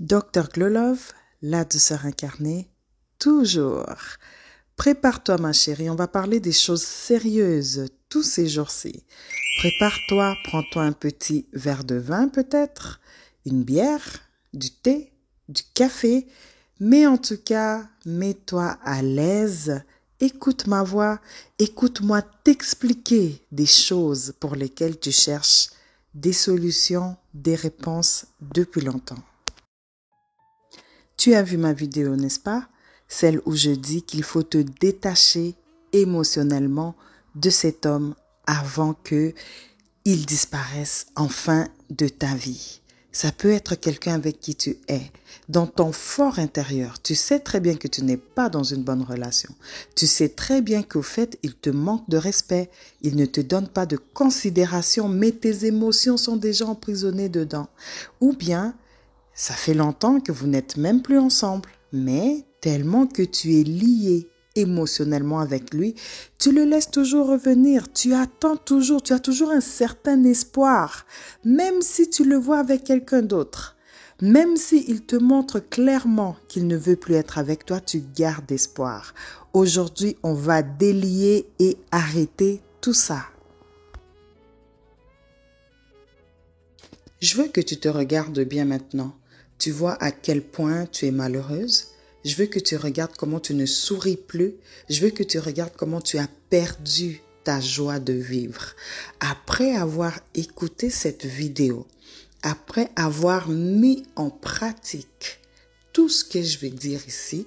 Dr Glolov, la douceur incarnée, toujours. Prépare-toi ma chérie, on va parler des choses sérieuses tous ces jours-ci. Prépare-toi, prends-toi un petit verre de vin peut-être, une bière, du thé, du café, mais en tout cas, mets-toi à l'aise, écoute ma voix, écoute-moi t'expliquer des choses pour lesquelles tu cherches des solutions, des réponses depuis longtemps. Tu as vu ma vidéo, n'est-ce pas? Celle où je dis qu'il faut te détacher émotionnellement de cet homme avant que il disparaisse enfin de ta vie. Ça peut être quelqu'un avec qui tu es. Dans ton fort intérieur, tu sais très bien que tu n'es pas dans une bonne relation. Tu sais très bien qu'au fait, il te manque de respect. Il ne te donne pas de considération, mais tes émotions sont déjà emprisonnées dedans. Ou bien, ça fait longtemps que vous n'êtes même plus ensemble, mais tellement que tu es lié émotionnellement avec lui, tu le laisses toujours revenir, tu attends toujours, tu as toujours un certain espoir, même si tu le vois avec quelqu'un d'autre. Même s'il te montre clairement qu'il ne veut plus être avec toi, tu gardes espoir. Aujourd'hui, on va délier et arrêter tout ça. Je veux que tu te regardes bien maintenant. Tu vois à quel point tu es malheureuse. Je veux que tu regardes comment tu ne souris plus. Je veux que tu regardes comment tu as perdu ta joie de vivre. Après avoir écouté cette vidéo, après avoir mis en pratique tout ce que je vais dire ici,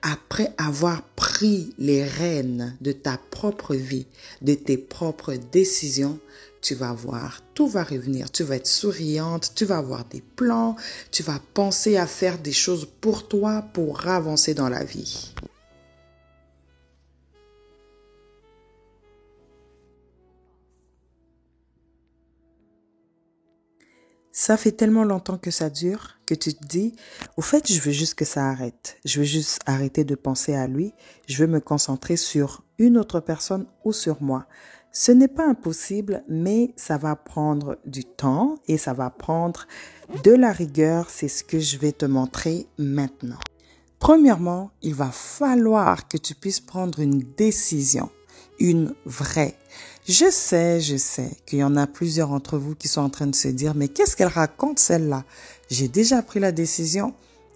après avoir pris les rênes de ta propre vie, de tes propres décisions, tu vas voir, tout va revenir. Tu vas être souriante, tu vas avoir des plans, tu vas penser à faire des choses pour toi, pour avancer dans la vie. Ça fait tellement longtemps que ça dure que tu te dis, au fait, je veux juste que ça arrête. Je veux juste arrêter de penser à lui. Je veux me concentrer sur une autre personne ou sur moi. Ce n'est pas impossible, mais ça va prendre du temps et ça va prendre de la rigueur. C'est ce que je vais te montrer maintenant. Premièrement, il va falloir que tu puisses prendre une décision, une vraie. Je sais qu'il y en a plusieurs d'entre vous qui sont en train de se dire, mais qu'est-ce qu'elle raconte celle-là? J'ai déjà pris la décision,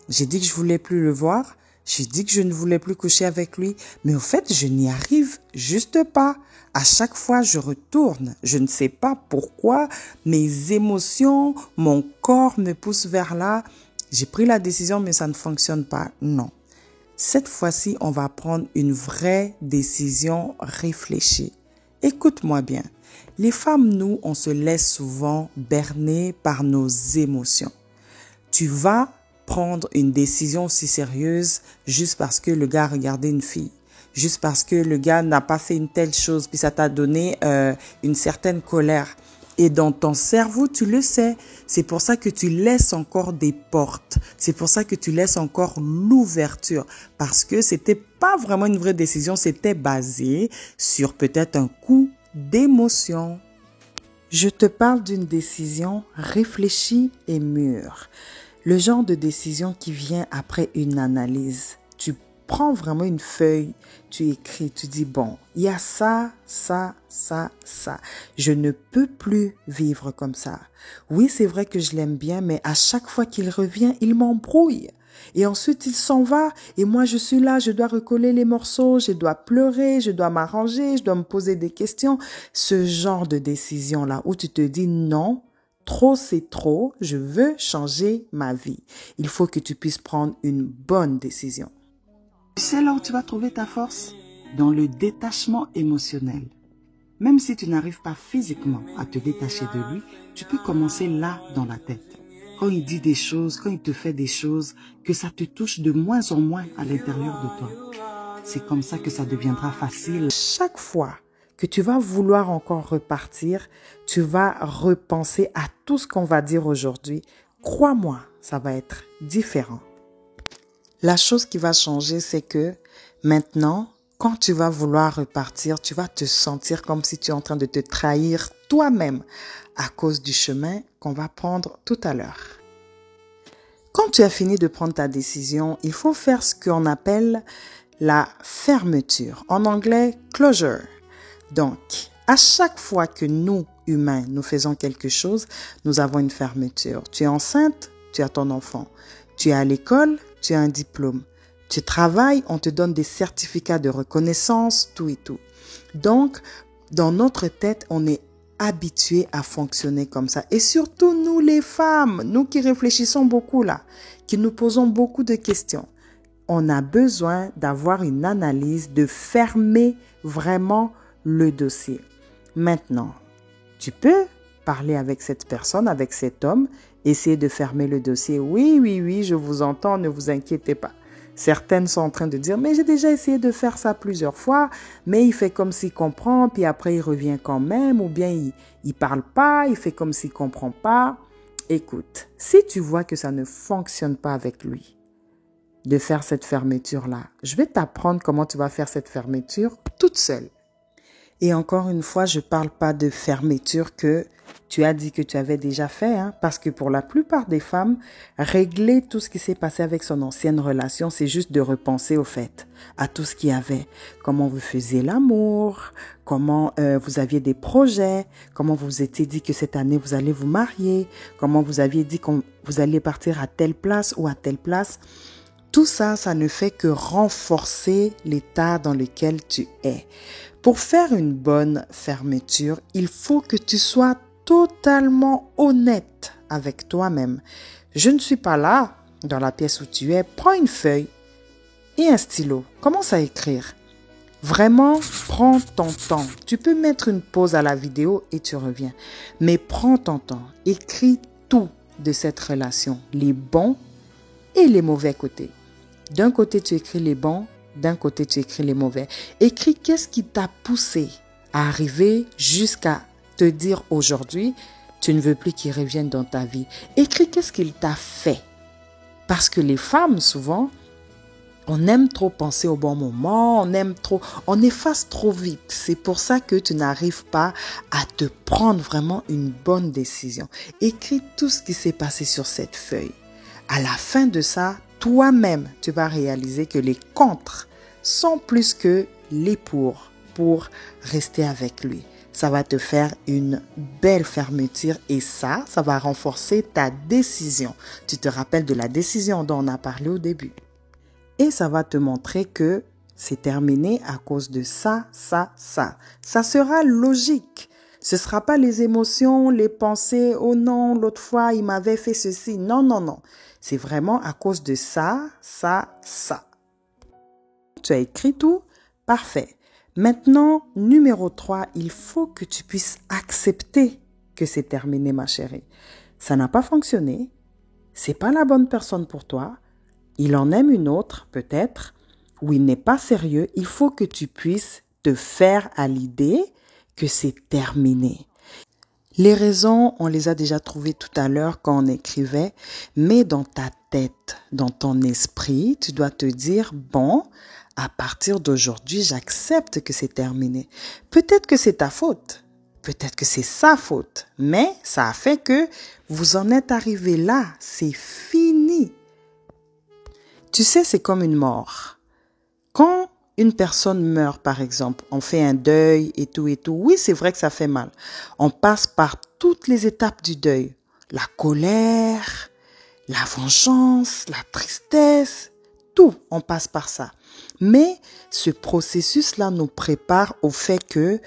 j'ai dit que je voulais plus le voir, j'ai dit que je ne voulais plus coucher avec lui, mais au fait, je n'y arrive juste pas. À chaque fois, je retourne. Je ne sais pas pourquoi mes émotions, mon corps me poussent vers là. J'ai pris la décision, mais ça ne fonctionne pas. Non. Cette fois-ci, on va prendre une vraie décision réfléchie. Écoute-moi bien. Les femmes, nous, on se laisse souvent berner par nos émotions. Tu vas prendre une décision aussi sérieuse juste parce que le gars a regardé une fille, juste parce que le gars n'a pas fait une telle chose, puis ça t'a donné une certaine colère. Et dans ton cerveau, tu le sais. C'est pour ça que tu laisses encore des portes. C'est pour ça que tu laisses encore l'ouverture. Parce que c'était pas vraiment une vraie décision. C'était basé sur peut-être un coup d'émotion. Je te parle d'une décision réfléchie et mûre. Le genre de décision qui vient après une analyse. Tu prends vraiment une feuille, tu écris, tu dis bon, il y a ça. Je ne peux plus vivre comme ça. Oui, c'est vrai que je l'aime bien, mais à chaque fois qu'il revient, il m'embrouille. Et ensuite, il s'en va. Et moi, je suis là, je dois recoller les morceaux, je dois pleurer, je dois m'arranger, je dois me poser des questions. Ce genre de décision-là où tu te dis non, trop c'est trop, je veux changer ma vie. Il faut que tu puisses prendre une bonne décision. Tu sais là où tu vas trouver ta force? Dans le détachement émotionnel. Même si tu n'arrives pas physiquement à te détacher de lui, tu peux commencer là dans la tête. Quand il dit des choses, quand il te fait des choses, que ça te touche de moins en moins à l'intérieur de toi. C'est comme ça que ça deviendra facile. Chaque fois que tu vas vouloir encore repartir, tu vas repenser à tout ce qu'on va dire aujourd'hui. Crois-moi, ça va être différent. La chose qui va changer, c'est que maintenant, quand tu vas vouloir repartir, tu vas te sentir comme si tu es en train de te trahir toi-même à cause du chemin qu'on va prendre tout à l'heure. Quand Quand tu as fini de prendre ta décision, il faut faire ce qu'on appelle la fermeture. En anglais, closure. Donc, à chaque fois que nous, humains, nous faisons quelque chose, nous avons une fermeture. Tu es enceinte, tu as ton enfant. Tu es à l'école, tu as un diplôme. Tu travailles, on te donne des certificats de reconnaissance, tout et tout. Donc, dans notre tête, on est habitué à fonctionner comme ça. Et surtout, nous les femmes, nous qui réfléchissons beaucoup là, qui nous posons beaucoup de questions, on a besoin d'avoir une analyse, de fermer vraiment le dossier. Maintenant, tu peux parler avec cette personne, avec cet homme, essayer de fermer le dossier. Oui, je vous entends, ne vous inquiétez pas. Certaines sont en train de dire, mais j'ai déjà essayé de faire ça plusieurs fois, mais il fait comme s'il comprend, puis après il revient quand même, ou bien il parle pas, il fait comme s'il comprend pas. Écoute, si tu vois que ça ne fonctionne pas avec lui, de faire cette fermeture-là, je vais t'apprendre comment tu vas faire cette fermeture toute seule. Et encore une fois, je parle pas de fermeture que tu as dit que tu avais déjà fait, parce que pour la plupart des femmes, régler tout ce qui s'est passé avec son ancienne relation, c'est juste de repenser au fait, à tout ce qu'il y avait. Comment vous faisiez l'amour, comment vous aviez des projets, comment vous vous étiez dit que cette année vous allez vous marier, comment vous aviez dit que vous alliez partir à telle place ou à telle place. Tout ça, ça ne fait que renforcer l'état dans lequel tu es. Pour faire une bonne fermeture, il faut que tu sois totalement honnête avec toi-même. Je ne suis pas là, dans la pièce où tu es. Prends une feuille et un stylo. Commence à écrire. Vraiment, prends ton temps. Tu peux mettre une pause à la vidéo et tu reviens. Mais prends ton temps. Écris tout de cette relation, les bons et les mauvais côtés. D'un côté, tu écris les bons, d'un côté, tu écris les mauvais. Écris qu'est-ce qui t'a poussé à arriver jusqu'à te dire aujourd'hui, tu ne veux plus qu'il revienne dans ta vie. Écris qu'est-ce qu'il t'a fait. Parce que les femmes, souvent, on aime trop penser au bon moment, on efface trop vite. C'est pour ça que tu n'arrives pas à te prendre vraiment une bonne décision. Écris tout ce qui s'est passé sur cette feuille. À la fin de ça, toi-même, tu vas réaliser que les contre sont plus que les pour rester avec lui. Ça va te faire une belle fermeture et ça va renforcer ta décision. Tu te rappelles de la décision dont on a parlé au début. Et ça va te montrer que c'est terminé à cause de ça. Ça sera logique. Ce ne sera pas les émotions, les pensées, oh non, l'autre fois, il m'avait fait ceci. Non. C'est vraiment à cause de ça. Tu as écrit tout? Parfait. Maintenant, numéro 3, il faut que tu puisses accepter que c'est terminé, ma chérie. Ça n'a pas fonctionné. C'est pas la bonne personne pour toi. Il en aime une autre, peut-être, ou il n'est pas sérieux. Il faut que tu puisses te faire à l'idée que c'est terminé. Les raisons, on les a déjà trouvées tout à l'heure quand on écrivait, mais dans ta tête, dans ton esprit, tu dois te dire, bon, à partir d'aujourd'hui, j'accepte que c'est terminé. Peut-être que c'est ta faute, peut-être que c'est sa faute, mais ça a fait que vous en êtes arrivé là, c'est fini. Tu sais, c'est comme une mort. Quand une personne meurt, par exemple, on fait un deuil et tout. Oui, c'est vrai que ça fait mal. On passe par toutes les étapes du deuil. La colère, la vengeance, la tristesse, tout, on passe par ça. Mais ce processus-là nous prépare au fait que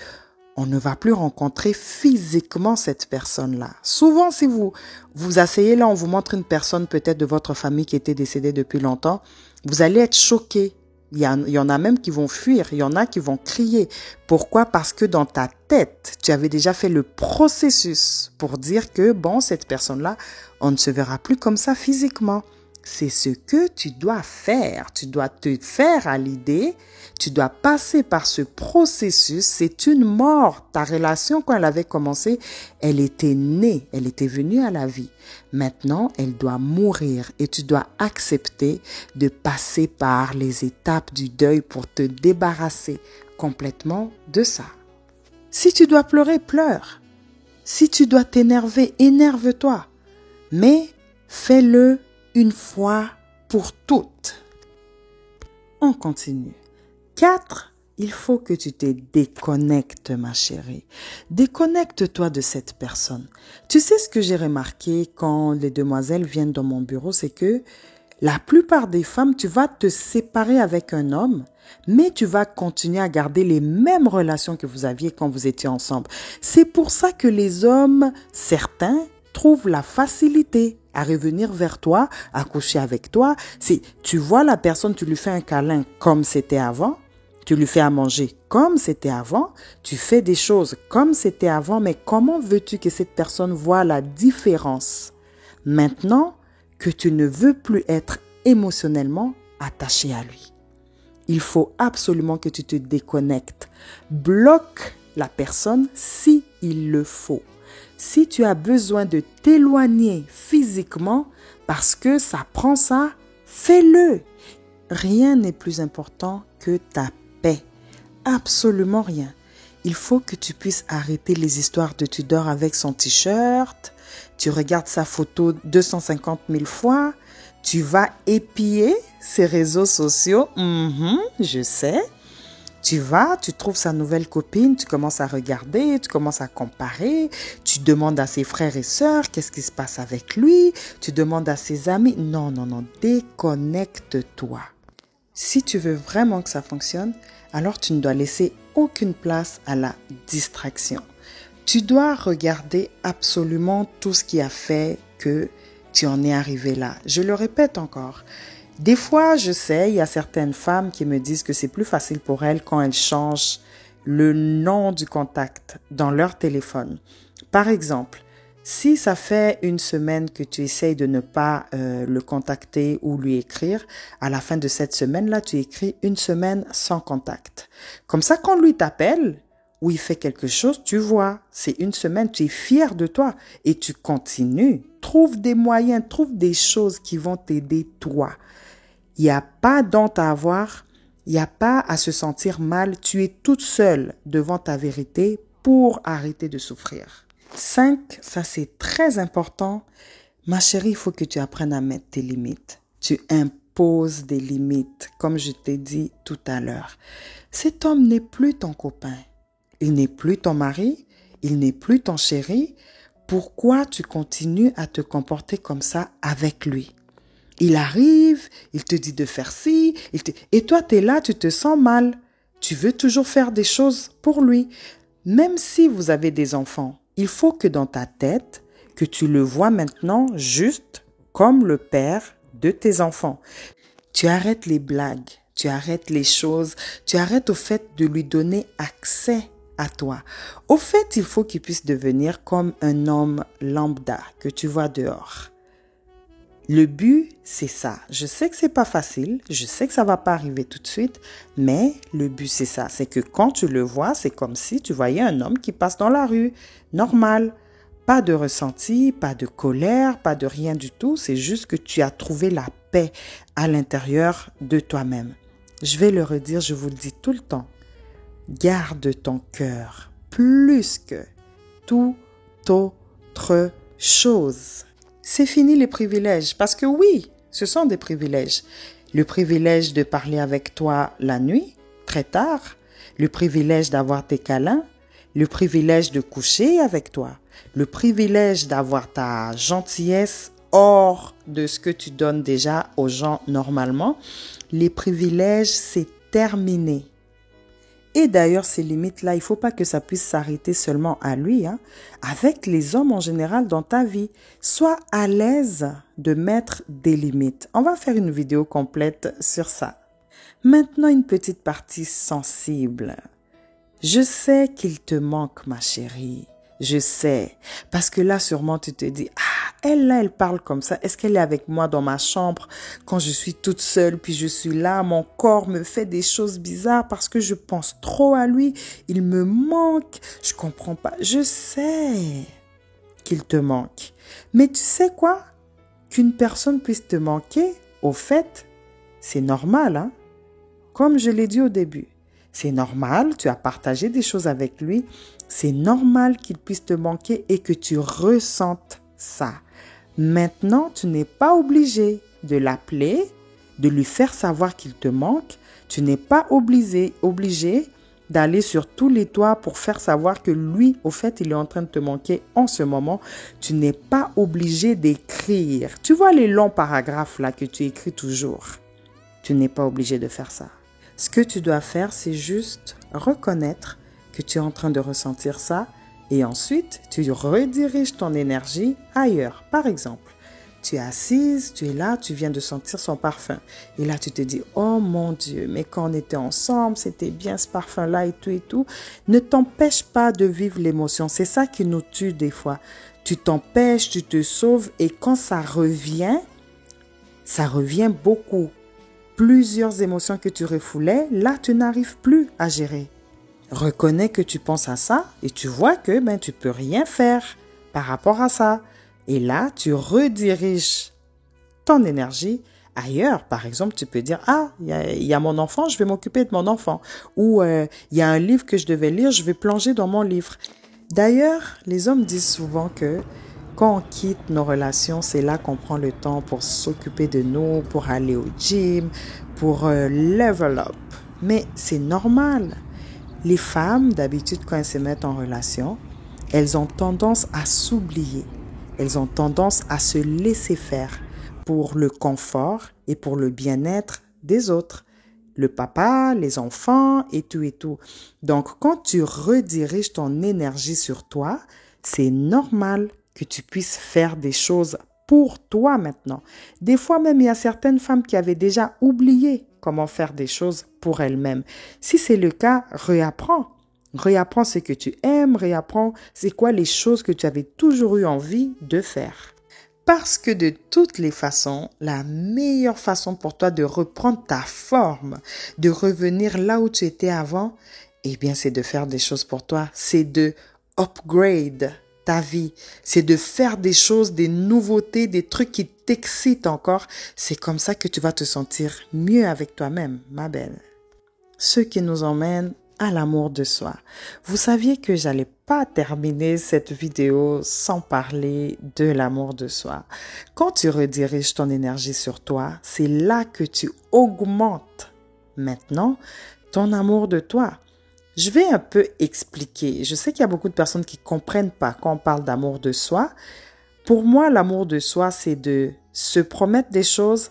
on ne va plus rencontrer physiquement cette personne-là. Souvent, si vous asseyez là, on vous montre une personne peut-être de votre famille qui était décédée depuis longtemps, vous allez être choqué. Il y en a même qui vont fuir, il y en a qui vont crier. Pourquoi? Parce que dans ta tête, tu avais déjà fait le processus pour dire que, bon, cette personne-là, on ne se verra plus comme ça physiquement. C'est ce que tu dois faire. Tu dois te faire à l'idée, tu dois passer par ce processus. C'est une mort. Ta relation, quand elle avait commencé, elle était née, elle était venue à la vie. Maintenant, elle doit mourir et tu dois accepter de passer par les étapes du deuil pour te débarrasser complètement de ça. Si tu dois pleurer, pleure. Si tu dois t'énerver, énerve-toi. Mais fais-le une fois pour toutes. On continue. 4. Il faut que tu te déconnectes, ma chérie. Déconnecte-toi de cette personne. Tu sais ce que j'ai remarqué quand les demoiselles viennent dans mon bureau, c'est que la plupart des femmes, tu vas te séparer avec un homme, mais tu vas continuer à garder les mêmes relations que vous aviez quand vous étiez ensemble. C'est pour ça que les hommes, certains, trouvent la facilité à revenir vers toi, à coucher avec toi. Tu vois la personne, tu lui fais un câlin comme c'était avant, tu lui fais à manger comme c'était avant, tu fais des choses comme c'était avant, mais comment veux-tu que cette personne voit la différence maintenant que tu ne veux plus être émotionnellement attaché à lui? Il faut absolument que tu te déconnectes. Bloque la personne si il le faut. Si tu as besoin de t'éloigner physiquement parce que ça prend ça, fais-le. Rien n'est plus important que ta paix. Absolument rien. Il faut que tu puisses arrêter les histoires de tu dors avec son t-shirt, tu regardes sa photo 250 000 fois, tu vas épier ses réseaux sociaux, je sais. Tu trouves sa nouvelle copine, tu commences à regarder, tu commences à comparer, tu demandes à ses frères et sœurs qu'est-ce qui se passe avec lui, tu demandes à ses amis. Non, déconnecte-toi. Si tu veux vraiment que ça fonctionne, alors tu ne dois laisser aucune place à la distraction. Tu dois regarder absolument tout ce qui a fait que tu en es arrivé là. Je le répète encore. Des fois, je sais, il y a certaines femmes qui me disent que c'est plus facile pour elles quand elles changent le nom du contact dans leur téléphone. Par exemple, si ça fait une semaine que tu essayes de ne pas le contacter ou lui écrire, à la fin de cette semaine-là, tu écris une semaine sans contact. Comme ça, quand lui t'appelle ou il fait quelque chose, tu vois, c'est une semaine, tu es fier de toi et tu continues. Trouve des moyens, trouve des choses qui vont t'aider toi. Il n'y a pas d'honte à avoir, il n'y a pas à se sentir mal. Tu es toute seule devant ta vérité pour arrêter de souffrir. 5, ça c'est très important. Ma chérie, il faut que tu apprennes à mettre tes limites. Tu imposes des limites, comme je t'ai dit tout à l'heure. Cet homme n'est plus ton copain. Il n'est plus ton mari. Il n'est plus ton chéri. Pourquoi tu continues à te comporter comme ça avec lui? Il arrive, il te dit de faire ci, et toi tu es là, tu te sens mal. Tu veux toujours faire des choses pour lui. Même si vous avez des enfants, il faut que dans ta tête, que tu le vois maintenant juste comme le père de tes enfants. Tu arrêtes les blagues, tu arrêtes les choses, tu arrêtes au fait de lui donner accès à toi. Au fait, il faut qu'il puisse devenir comme un homme lambda que tu vois dehors. Le but, c'est ça. Je sais que c'est pas facile, je sais que ça va pas arriver tout de suite, mais le but, c'est ça. C'est que quand tu le vois, c'est comme si tu voyais un homme qui passe dans la rue, normal. Pas de ressenti, pas de colère, pas de rien du tout. C'est juste que tu as trouvé la paix à l'intérieur de toi-même. Je vais le redire, je vous le dis tout le temps. Garde ton cœur plus que toute autre chose. C'est fini les privilèges, parce que oui, ce sont des privilèges. Le privilège de parler avec toi la nuit, très tard, le privilège d'avoir tes câlins, le privilège de coucher avec toi, le privilège d'avoir ta gentillesse hors de ce que tu donnes déjà aux gens normalement. Les privilèges, c'est terminé. Et d'ailleurs, ces limites-là, il ne faut pas que ça puisse s'arrêter seulement à lui, avec les hommes en général dans ta vie. Sois à l'aise de mettre des limites. On va faire une vidéo complète sur ça. Maintenant, une petite partie sensible. Je sais qu'il te manque, ma chérie. Je sais. Parce que là, sûrement, tu te dis, elle parle comme ça. Est-ce qu'elle est avec moi dans ma chambre quand je suis toute seule, puis je suis là, mon corps me fait des choses bizarres parce que je pense trop à lui. Il me manque. Je comprends pas. Je sais qu'il te manque. Mais tu sais quoi? Qu'une personne puisse te manquer, au fait, c'est normal, Comme je l'ai dit au début. C'est normal, tu as partagé des choses avec lui. C'est normal qu'il puisse te manquer et que tu ressentes ça. Maintenant, tu n'es pas obligé de l'appeler, de lui faire savoir qu'il te manque. Tu n'es pas obligé d'aller sur tous les toits pour faire savoir que lui, au fait, il est en train de te manquer en ce moment. Tu n'es pas obligé d'écrire. Tu vois les longs paragraphes là que tu écris toujours. Tu n'es pas obligé de faire ça. Ce que tu dois faire, c'est juste reconnaître que tu es en train de ressentir ça et ensuite, tu rediriges ton énergie ailleurs. Par exemple, tu es assise, tu es là, tu viens de sentir son parfum. Et là, tu te dis, oh mon Dieu, mais quand on était ensemble, c'était bien ce parfum-là et tout et tout. Ne t'empêche pas de vivre l'émotion. C'est ça qui nous tue des fois. Tu t'empêches, tu te sauves et quand ça revient beaucoup. Plusieurs émotions que tu refoulais, là, tu n'arrives plus à gérer. Reconnais que tu penses à ça et tu vois que tu peux rien faire par rapport à ça. Et là, tu rediriges ton énergie ailleurs. Par exemple, tu peux dire, ah, il y a mon enfant, je vais m'occuper de mon enfant. Ou il y a un livre que je devais lire, je vais plonger dans mon livre. D'ailleurs, les hommes disent souvent que quand on quitte nos relations, c'est là qu'on prend le temps pour s'occuper de nous, pour aller au gym, pour level up. Mais c'est normal. Les femmes, d'habitude, quand elles se mettent en relation, elles ont tendance à s'oublier. Elles ont tendance à se laisser faire pour le confort et pour le bien-être des autres. Le papa, les enfants et tout et tout. Donc, quand tu rediriges ton énergie sur toi, c'est normal que tu puisses faire des choses pour toi maintenant. Des fois même, il y a certaines femmes qui avaient déjà oublié comment faire des choses pour elles-mêmes. Si c'est le cas, réapprends. Réapprends ce que tu aimes, réapprends c'est quoi les choses que tu avais toujours eu envie de faire. Parce que de toutes les façons, la meilleure façon pour toi de reprendre ta forme, de revenir là où tu étais avant, eh bien, c'est de faire des choses pour toi. C'est de upgrade ta vie. C'est de faire des choses, des nouveautés, des trucs qui t'excitent encore. C'est comme ça que tu vas te sentir mieux avec toi-même, ma belle. Ce qui nous emmène à l'amour de soi. Vous saviez que j'allais pas terminer cette vidéo sans parler de l'amour de soi. Quand tu rediriges ton énergie sur toi, c'est là que tu augmentes maintenant ton amour de toi. Je vais un peu expliquer. Je sais qu'il y a beaucoup de personnes qui comprennent pas quand on parle d'amour de soi. Pour moi, l'amour de soi, c'est de se promettre des choses,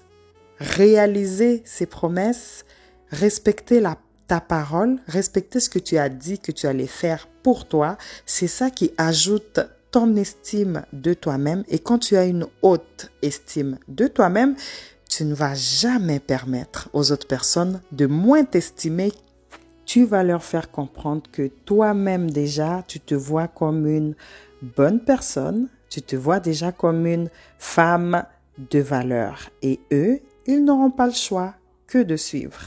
réaliser ses promesses, respecter ta parole, respecter ce que tu as dit que tu allais faire pour toi. C'est ça qui ajoute ton estime de toi-même. Et quand tu as une haute estime de toi-même, tu ne vas jamais permettre aux autres personnes de moins t'estimer. Tu vas leur faire comprendre que toi-même déjà, tu te vois comme une bonne personne, tu te vois déjà comme une femme de valeur. Et eux, ils n'auront pas le choix que de suivre.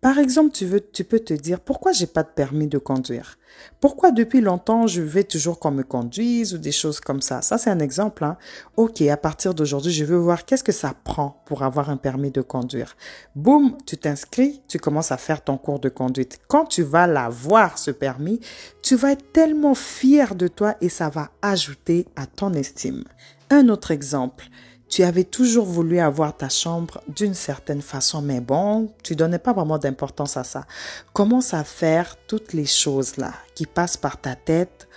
Par exemple, tu peux te dire, pourquoi j'ai pas de permis de conduire? Pourquoi depuis longtemps je veux toujours qu'on me conduise ou des choses comme ça? Ça, c'est un exemple, hein. Ok, à partir d'aujourd'hui, je veux voir qu'est-ce que ça prend pour avoir un permis de conduire. Boum, tu t'inscris, tu commences à faire ton cours de conduite. Quand tu vas l'avoir, ce permis, tu vas être tellement fier de toi et ça va ajouter à ton estime. Un autre exemple. Tu avais toujours voulu avoir ta chambre d'une certaine façon, mais bon, tu donnais pas vraiment d'importance à ça. Commence à faire toutes les choses là qui passent par ta tête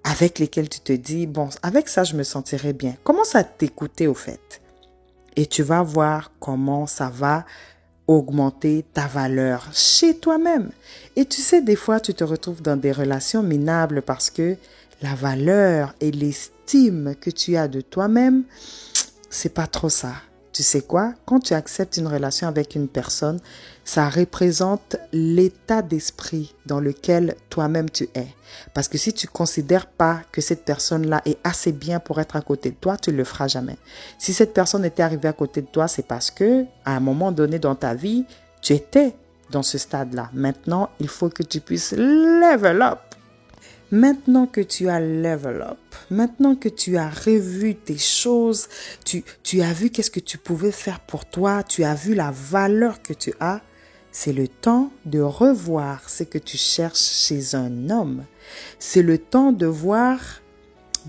avec lesquelles tu te dis, bon, avec ça, je me sentirais bien. Commence à t'écouter au fait. Et tu vas voir comment ça va augmenter ta valeur chez toi-même. Et tu sais, des fois, tu te retrouves dans des relations minables parce que la valeur et l'estime que tu as de toi-même, c'est pas trop ça. Tu sais quoi? Quand tu acceptes une relation avec une personne, ça représente l'état d'esprit dans lequel toi-même tu es. Parce que si tu considères pas que cette personne-là est assez bien pour être à côté de toi, tu le feras jamais. Si cette personne était arrivée à côté de toi, c'est parce que, à un moment donné dans ta vie, tu étais dans ce stade-là. Maintenant, il faut que tu puisses level up. Maintenant que tu as level up, maintenant que tu as revu tes choses, tu as vu qu'est-ce que tu pouvais faire pour toi, tu as vu la valeur que tu as, c'est le temps de revoir ce que tu cherches chez un homme. C'est le temps de voir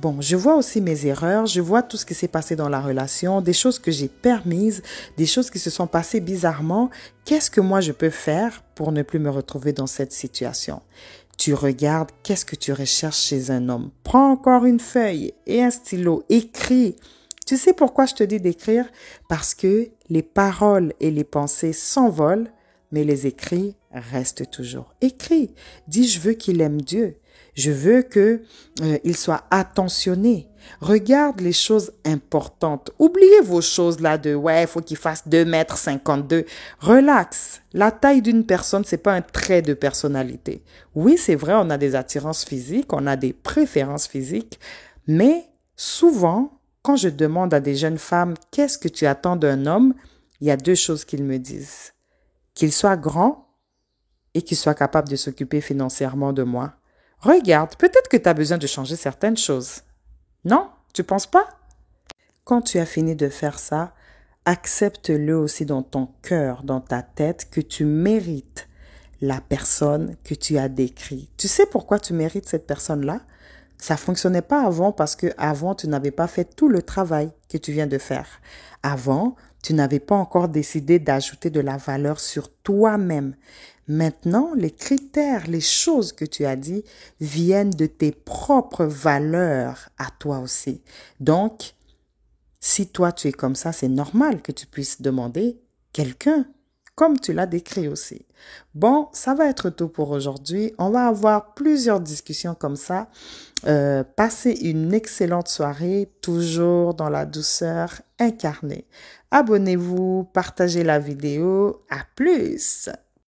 Bon, je vois aussi mes erreurs, je vois tout ce qui s'est passé dans la relation, des choses que j'ai permises, des choses qui se sont passées bizarrement. Qu'est-ce que moi je peux faire pour ne plus me retrouver dans cette situation? Tu regardes, qu'est-ce que tu recherches chez un homme? Prends encore une feuille et un stylo, écris. Tu sais pourquoi je te dis d'écrire? Parce que les paroles et les pensées s'envolent, mais les écrits restent toujours. Écris, dis je veux qu'il aime Dieu. Je veux que il soit attentionné. Regarde les choses importantes. Oubliez vos choses là de ouais, il faut qu'il fasse 2,52 m. Relax. La taille d'une personne, c'est pas un trait de personnalité. Oui, c'est vrai, on a des attirances physiques, on a des préférences physiques, mais souvent, quand je demande à des jeunes femmes qu'est-ce que tu attends d'un homme, il y a deux choses qu'ils me disent. Qu'il soit grand et qu'il soit capable de s'occuper financièrement de moi. Regarde, peut-être que tu as besoin de changer certaines choses. Non? Tu penses pas? Quand tu as fini de faire ça, accepte-le aussi dans ton cœur, dans ta tête, que tu mérites la personne que tu as décrite. Tu sais pourquoi tu mérites cette personne-là? Ça fonctionnait pas avant parce que avant tu n'avais pas fait tout le travail que tu viens de faire. Avant, tu n'avais pas encore décidé d'ajouter de la valeur sur toi-même. Maintenant, les critères, les choses que tu as dit viennent de tes propres valeurs à toi aussi. Donc, si toi tu es comme ça, c'est normal que tu puisses demander quelqu'un, comme tu l'as décrit aussi. Bon, ça va être tout pour aujourd'hui. On va avoir plusieurs discussions comme ça. Passez une excellente soirée, toujours dans la douceur incarnée. Abonnez-vous, partagez la vidéo. À plus!